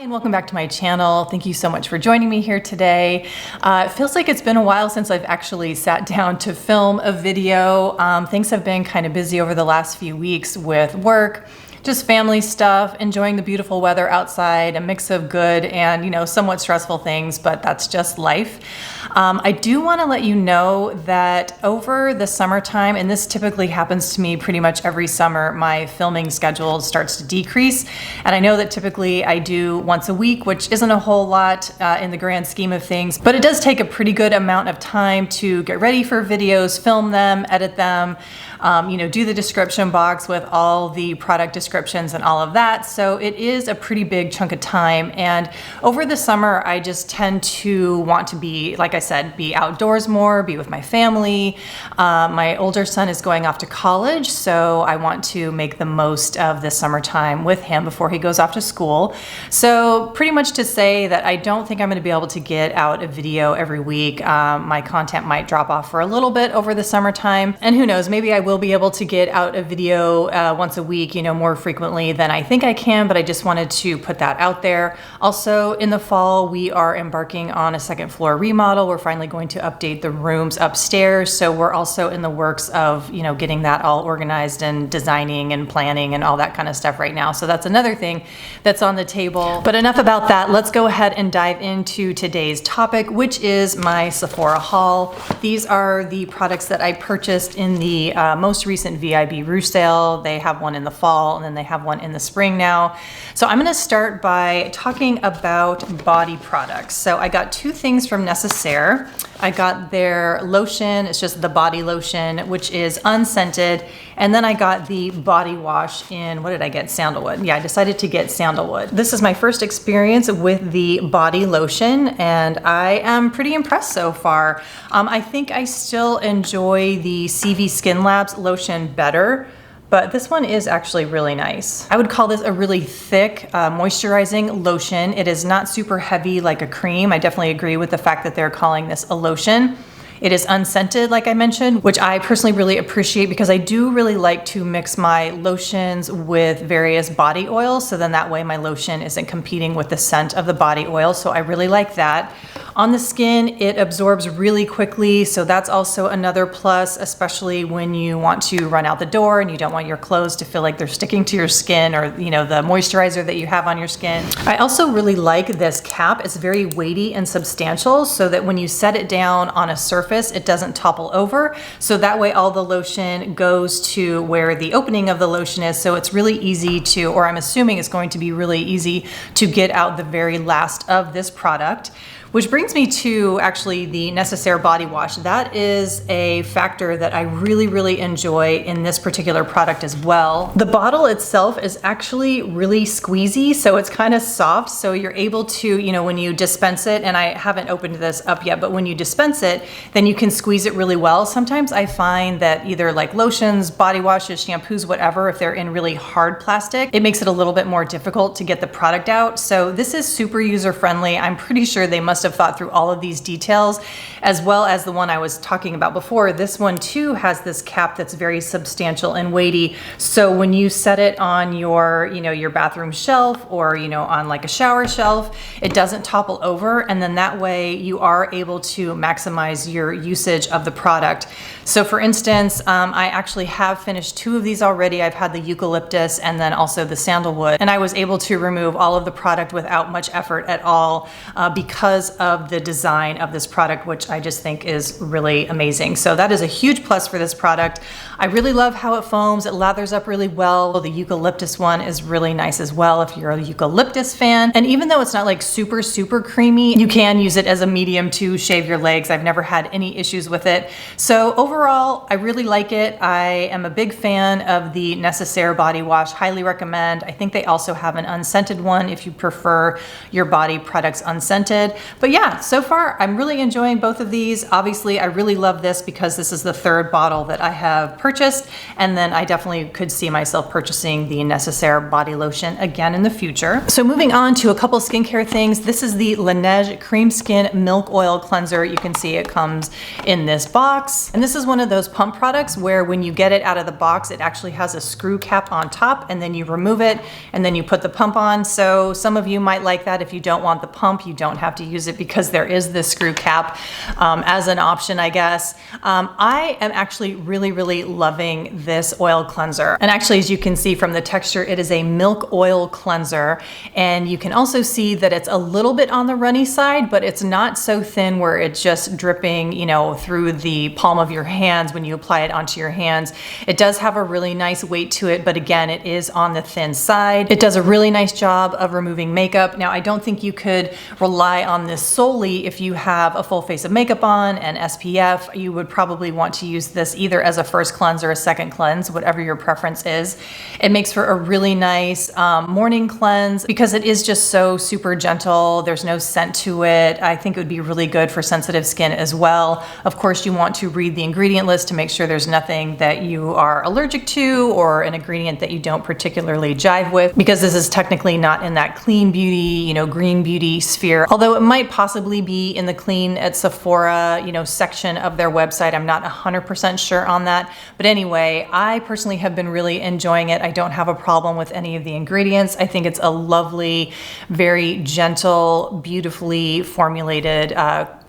And welcome back to my channel. Thank you so much for joining me here today. It feels like it's been a while since I've actually sat down to film a video. Things have been kind of busy over the last few weeks with work, just family stuff, enjoying the beautiful weather outside, a mix of good and, somewhat stressful things, but that's just life. I do want to let you know that over the summertime, and this typically happens to me pretty much every summer, my filming schedule starts to decrease. And I know that typically I do once a week, which isn't a whole lot in the grand scheme of things, but it does take a pretty good amount of time to get ready for videos, film them, edit them, do the description box with all the product descriptions and all of that. So it is a pretty big chunk of time. And over the summer, I just tend to want to be, like I said, be outdoors more, be with my family. My older son is going off to college, so I want to make the most of this summertime with him before he goes off to school. So pretty much to say that I don't think I'm going to be able to get out a video every week. My content might drop off for a little bit over the summertime, and who knows, maybe I will be able to get out a video once a week, more frequently than I think I can, but I just wanted to put that out there. Also, in the fall, we are embarking on a second floor remodel. We're finally going to update the rooms upstairs. So we're also in the works of, getting that all organized and designing and planning and all that kind of stuff right now. So that's another thing that's on the table. But enough about that. Let's go ahead and dive into today's topic, which is my Sephora haul. These are the products that I purchased in the most recent VIB Rouge sale. They have one in the fall and then they have one in the spring now. So I'm going to start by talking about body products. So I got two things from Necessaire. I got their lotion, it's just the body lotion, which is unscented. And then I got the body wash in, what did I get? Sandalwood. Yeah, I decided to get sandalwood. This is my first experience with the body lotion and I am pretty impressed so far. I think I still enjoy the CV Skin Labs lotion better, but this one is actually really nice. I would call this a really thick moisturizing lotion. It is not super heavy like a cream. I definitely agree with the fact that they're calling this a lotion. It is unscented, like I mentioned, which I personally really appreciate because I do really like to mix my lotions with various body oils. So then that way my lotion isn't competing with the scent of the body oil. So I really like that. On the skin, it absorbs really quickly. So that's also another plus, especially when you want to run out the door and you don't want your clothes to feel like they're sticking to your skin or, the moisturizer that you have on your skin. I also really like this cap. It's very weighty and substantial so that when you set it down on a surface, it doesn't topple over. So that way all the lotion goes to where the opening of the lotion is. So it's really easy to, or I'm assuming it's going to be really easy to get out the very last of this product. Which brings me to actually the Necessaire body wash. That is a factor that I really, really enjoy in this particular product as well. The bottle itself is actually really squeezy, so it's kind of soft. So you're able to, when you dispense it, and I haven't opened this up yet, but when you dispense it, then you can squeeze it really well. Sometimes I find that either like lotions, body washes, shampoos, whatever, if they're in really hard plastic, it makes it a little bit more difficult to get the product out. So this is super user-friendly. I'm pretty sure they must have thought through all of these details, as well as the one I was talking about before. This one too has this cap that's very substantial and weighty. So when you set it on your, your bathroom shelf or, on like a shower shelf, it doesn't topple over. And then that way you are able to maximize your usage of the product. So for instance, I actually have finished two of these already. I've had the eucalyptus and then also the sandalwood, and I was able to remove all of the product without much effort at all because of the design of this product, which I just think is really amazing. So that is a huge plus for this product. I really love how it foams. It lathers up really well. The eucalyptus one is really nice as well if you're a eucalyptus fan. And even though it's not like super, super creamy, you can use it as a medium to shave your legs. I've never had any issues with it. So overall, I really like it. I am a big fan of the Necessaire body wash. Highly recommend. I think they also have an unscented one if you prefer your body products unscented. But yeah, so far I'm really enjoying both of these. Obviously, I really love this because this is the third bottle that I have purchased, and then I definitely could see myself purchasing the Necessaire body lotion again in the future. So moving on to a couple skincare things. This is the Laneige Cream Skin Milk Oil Cleanser. You can see it comes in this box. And this is one of those pump products where when you get it out of the box, it actually has a screw cap on top, and then you remove it and then you put the pump on. So some of you might like that. If you don't want the pump, you don't have to use it because there is this screw cap as an option, I guess. I am actually really loving this oil cleanser. And actually, as you can see from the texture, it is a milk oil cleanser. And you can also see that it's a little bit on the runny side, but it's not so thin where it's just dripping, you know, through the palm of your hands when you apply it onto your hands. It does have a really nice weight to it, but again, it is on the thin side. It does a really nice job of removing makeup. Now, I don't think you could rely on this solely if you have a full face of makeup on and SPF. You would probably want to use this either as a first cleanse or a second cleanse, whatever your preference is. It makes for a really nice morning cleanse because it is just so super gentle. There's no scent to it. I think it would be really good for sensitive skin as well. Of course, you want to read the ingredient list to make sure there's nothing that you are allergic to or an ingredient that you don't particularly jive with, because this is technically not in that clean beauty, you know, green beauty sphere, although it might possibly be in the clean at Sephora, you know, section of their website. I'm not 100% sure on that. But anyway, I personally have been really enjoying it. I don't have a problem with any of the ingredients. I think it's a lovely, very gentle, beautifully formulated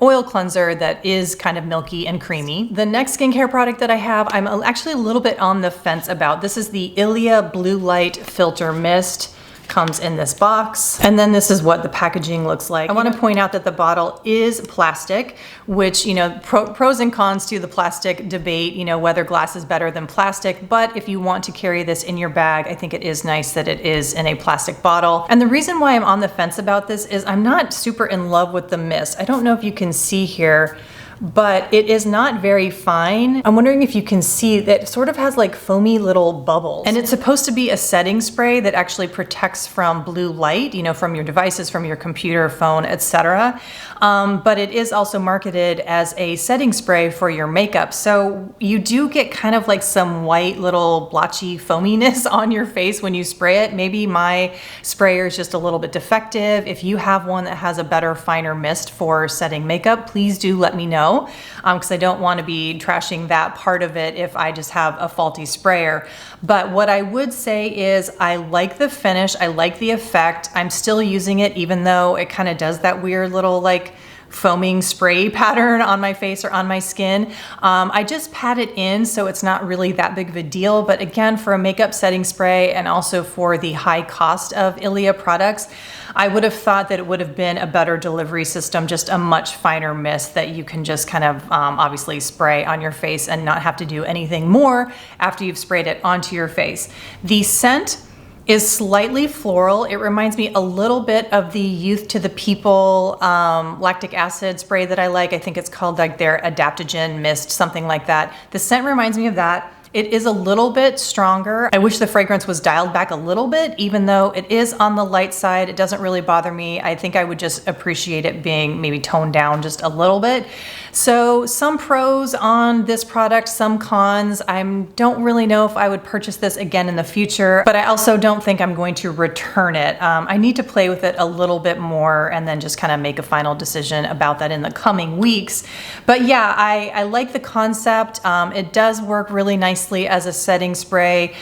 oil cleanser that is kind of milky and creamy. The next skincare product that I have, I'm actually a little bit on the fence about. This is the Ilia Blue Light Filter Mist. Comes in this box. And then this is what the packaging looks like. I want to point out that the bottle is plastic, which, you know, pros and cons to the plastic debate, you know, whether glass is better than plastic. But if you want to carry this in your bag, I think it is nice that it is in a plastic bottle. And the reason why I'm on the fence about this is I'm not super in love with the mist. I don't know if you can see here, but it is not very fine. I'm wondering if you can see that it sort of has like foamy little bubbles. And it's supposed to be a setting spray that actually protects from blue light, you know, from your devices, from your computer, phone, etc. But it is also marketed as a setting spray for your makeup. So you do get kind of like some white little blotchy foaminess on your face when you spray it. Maybe my sprayer is just a little bit defective. If you have one that has a better, finer mist for setting makeup, please do let me know. Because I don't want to be trashing that part of it if I just have a faulty sprayer. But what I would say is I like the finish, I like the effect. I'm still using it even though it kind of does that weird little like foaming spray pattern on my face or on my skin. I just pat it in, so it's not really that big of a deal. But again, for a makeup setting spray and also for the high cost of Ilia products, I would have thought that it would have been a better delivery system, just a much finer mist that you can just kind of obviously spray on your face and not have to do anything more after you've sprayed it onto your face. The scent is slightly floral. It reminds me a little bit of the Youth to the People lactic acid spray that I like. I think it's called like their adaptogen mist, something like that. The scent reminds me of that. It is a little bit stronger. I wish the fragrance was dialed back a little bit, even though it is on the light side. It doesn't really bother me. I think I would just appreciate it being maybe toned down just a little bit. So some pros on this product, some cons. I don't really know if I would purchase this again in the future, but I also don't think I'm going to return it. I need to play with it a little bit more and then just kind of make a final decision about that in the coming weeks. But yeah, I like the concept. It does work really nicely as a setting spray.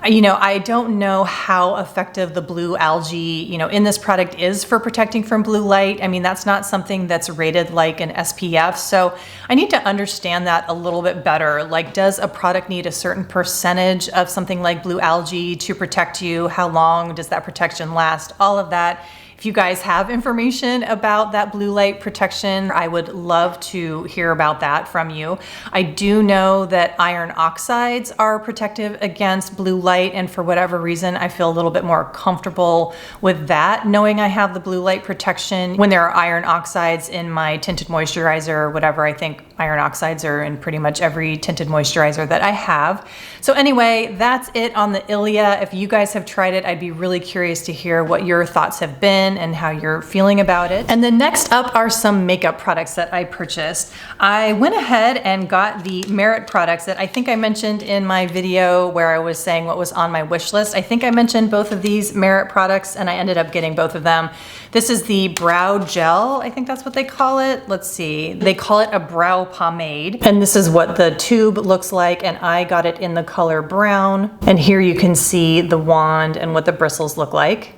You know, I don't know how effective the blue algae, you know, in this product is for protecting from blue light. I mean, that's not something that's rated like an SPF. So I need to understand that a little bit better. Like, does a product need a certain percentage of something like blue algae to protect you? How long does that protection last? All of that. If you guys have information about that blue light protection, I would love to hear about that from you. I do know that iron oxides are protective against blue light, and for whatever reason, I feel a little bit more comfortable with that, knowing I have the blue light protection. When there are iron oxides in my tinted moisturizer or whatever, I think iron oxides are in pretty much every tinted moisturizer that I have. So anyway, that's it on the Ilia. If you guys have tried it, I'd be really curious to hear what your thoughts have been and how you're feeling about it. And then next up are some makeup products that I purchased. I went ahead and got the Merit products that I think I mentioned in my video where I was saying what was on my wish list. I think I mentioned both of these Merit products and I ended up getting both of them. This is the brow gel, I think that's what they call it. Let's see, they call it a brow pomade. And this is what the tube looks like, and I got it in the color brown. And here you can see the wand and what the bristles look like.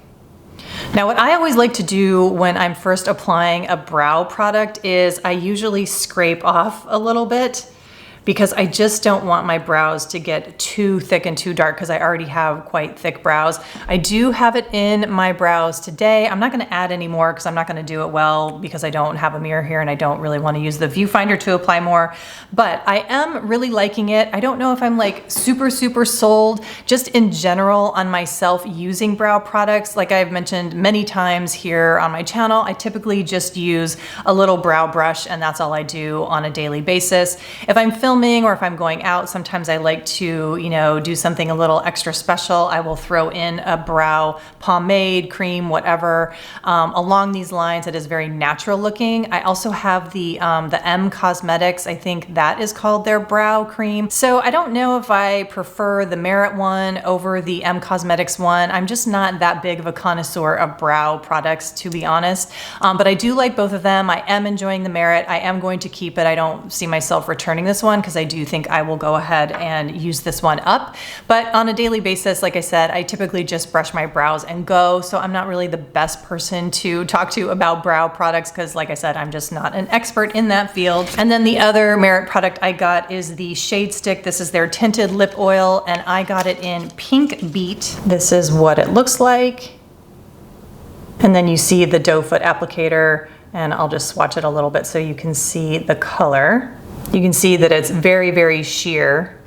Now, what I always like to do when I'm first applying a brow product is I usually scrape off a little bit, because I just don't want my brows to get too thick and too dark because I already have quite thick brows. I do have it in my brows today. I'm not gonna add any more because I'm not gonna do it well because I don't have a mirror here and I don't really wanna use the viewfinder to apply more, but I am really liking it. I don't know if I'm like super sold just in general on myself using brow products. Like I've mentioned many times here on my channel, I typically just use a little brow brush and that's all I do on a daily basis. If I'm filming or if I'm going out, sometimes I like to, you know, do something a little extra special. I will throw in a brow pomade, cream, whatever, along these lines that is very natural looking. I also have the M Cosmetics, I think that is called their brow cream. So I don't know if I prefer the Merit one over the M Cosmetics one. I'm just not that big of a connoisseur of brow products, to be honest. But I do like both of them. I am enjoying the Merit. I am going to keep it. I don't see myself returning this one because I do think I will go ahead and use this one up. But on a daily basis, like I said, I typically just brush my brows and go. So I'm not really the best person to talk to about brow products because, like I said, I'm just not an expert in that field. And then the other Merit product I got is the Shade Stick. This is their tinted lip oil and I got it in Pink Beat. This is what it looks like. And then you see the doe foot applicator, and I'll just swatch it a little bit so you can see the color. You can see that it's very sheer.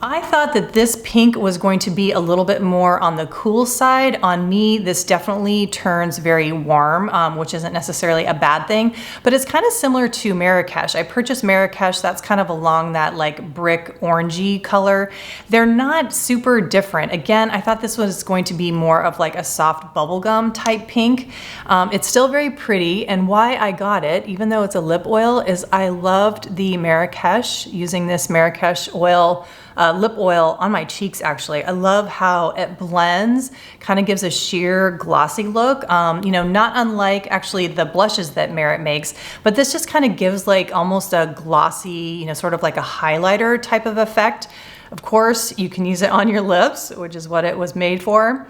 I thought that this pink was going to be a little bit more on the cool side. On me, this definitely turns very warm, which isn't necessarily a bad thing, but it's kind of similar to Marrakesh. I purchased Marrakesh, that's kind of along that like brick orangey color. They're not super different. Again, I thought this was going to be more of like a soft bubblegum type pink. It's still very pretty, and why I got it, even though it's a lip oil, is I loved the Marrakesh, using this Marrakesh oil, lip oil on my cheeks actually. I love how it blends, kind of gives a sheer glossy look, you know, not unlike actually the blushes that Merit makes, but this just kind of gives like almost a glossy, you know, sort of like a highlighter type of effect. Of course, you can use it on your lips, which is what it was made for.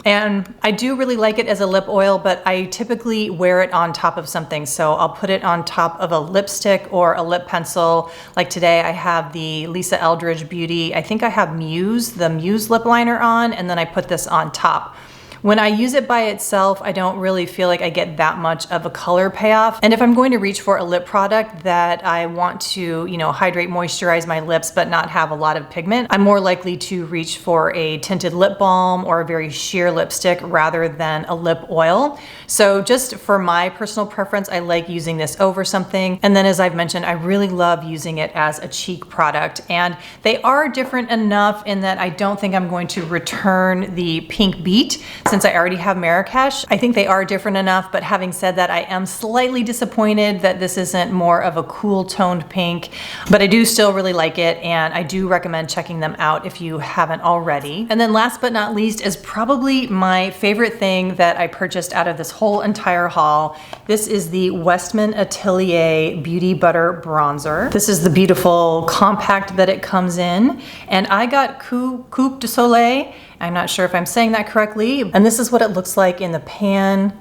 And I do really like it as a lip oil, but I typically wear it on top of something. So I'll put it on top of a lipstick or a lip pencil. Like today I have the Lisa Eldridge Beauty, I think I have Muse, the Muse lip liner on, and then I put this on top. When I use it by itself, I don't really feel like I get that much of a color payoff. And if I'm going to reach for a lip product that I want to, you know, hydrate, moisturize my lips, but not have a lot of pigment, I'm more likely to reach for a tinted lip balm or a very sheer lipstick rather than a lip oil. So just for my personal preference, I like using this over something. And then as I've mentioned, I really love using it as a cheek product. And they are different enough in that I don't think I'm going to return the Pink Beat, since I already have Marrakesh. I think they are different enough, but having said that, I am slightly disappointed that this isn't more of a cool toned pink, but I do still really like it, and I do recommend checking them out if you haven't already. And then last but not least is probably my favorite thing that I purchased out of this whole entire haul. This is the Westman Atelier Beauty Butter Bronzer. This is the beautiful compact that it comes in, and I got Coupe de Soleil. I'm not sure if I'm saying that correctly. And this is what it looks like in the pan.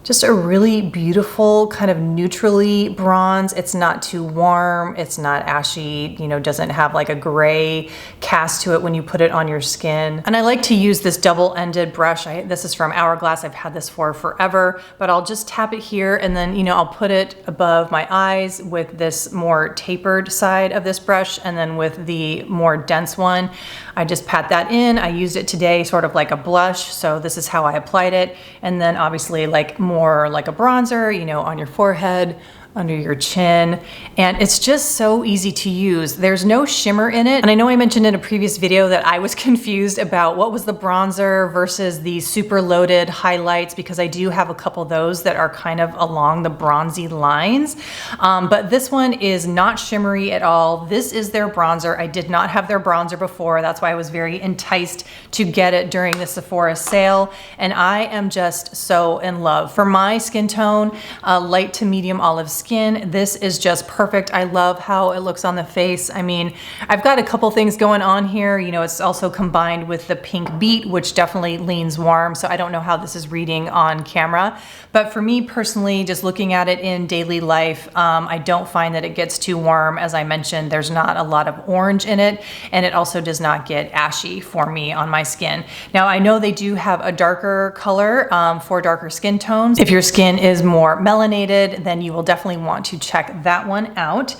Just a really beautiful kind of neutrally bronze. It's not too warm, it's not ashy, you know, doesn't have like a gray cast to it when you put it on your skin. And I like to use this double-ended brush. This is from Hourglass, I've had this for forever, but I'll just tap it here and then, you know, I'll put it above my eyes with this more tapered side of this brush, and then with the more dense one, I just pat that in. I used it today sort of like a blush, so this is how I applied it. And then obviously like more like a bronzer, you know, on your forehead, under your chin, and it's just so easy to use. There's no shimmer in it, and I know I mentioned in a previous video that I was confused about what was the bronzer versus the super loaded highlights, because I do have a couple of those that are kind of along the bronzy lines, but this one is not shimmery at all. This is their bronzer. I did not have their bronzer before. That's why I was very enticed to get it during the Sephora sale, and I am just so in love. For my skin tone, light to medium olive skin, this is just perfect. I love how it looks on the face. I mean, I've got a couple things going on here. You know, it's also combined with the pink beet, which definitely leans warm. So I don't know how this is reading on camera, but for me personally, just looking at it in daily life, I don't find that it gets too warm. As I mentioned, there's not a lot of orange in it, and it also does not get ashy for me on my skin. Now, I know they do have a darker color for darker skin tones. If your skin is more melanated, then you will definitely want to check that one out.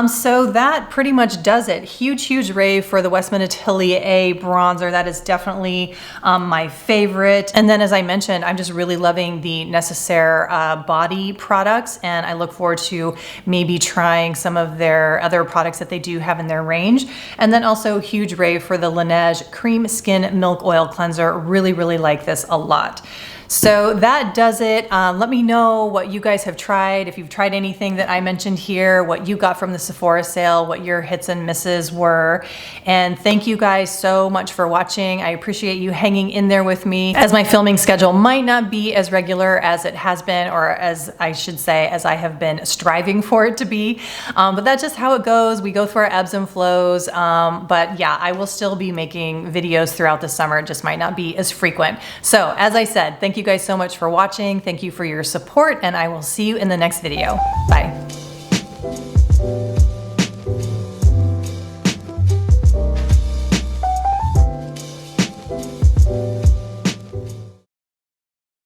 So that pretty much does it. Huge rave for the Westman Atelier bronzer. That is definitely my favorite. And then, as I mentioned, I'm just really loving the Necessaire body products, and I look forward to maybe trying some of their other products that they do have in their range. And then also huge rave for the Laneige Cream Skin Milk Oil Cleanser. Really like this a lot. So that does it. Let me know what you guys have tried, if you've tried anything that I mentioned here, what you got from the Sephora sale, what your hits and misses were. And thank you guys so much for watching. I appreciate you hanging in there with me, as my filming schedule might not be as regular as it has been, or as I should say, as I have been striving for it to be. But that's just how it goes. We go through our ebbs and flows. But yeah, I will still be making videos throughout the summer. It just might not be as frequent. So as I said, thank you guys so much for watching. Thank you for your support, and I will see you in the next video. Bye.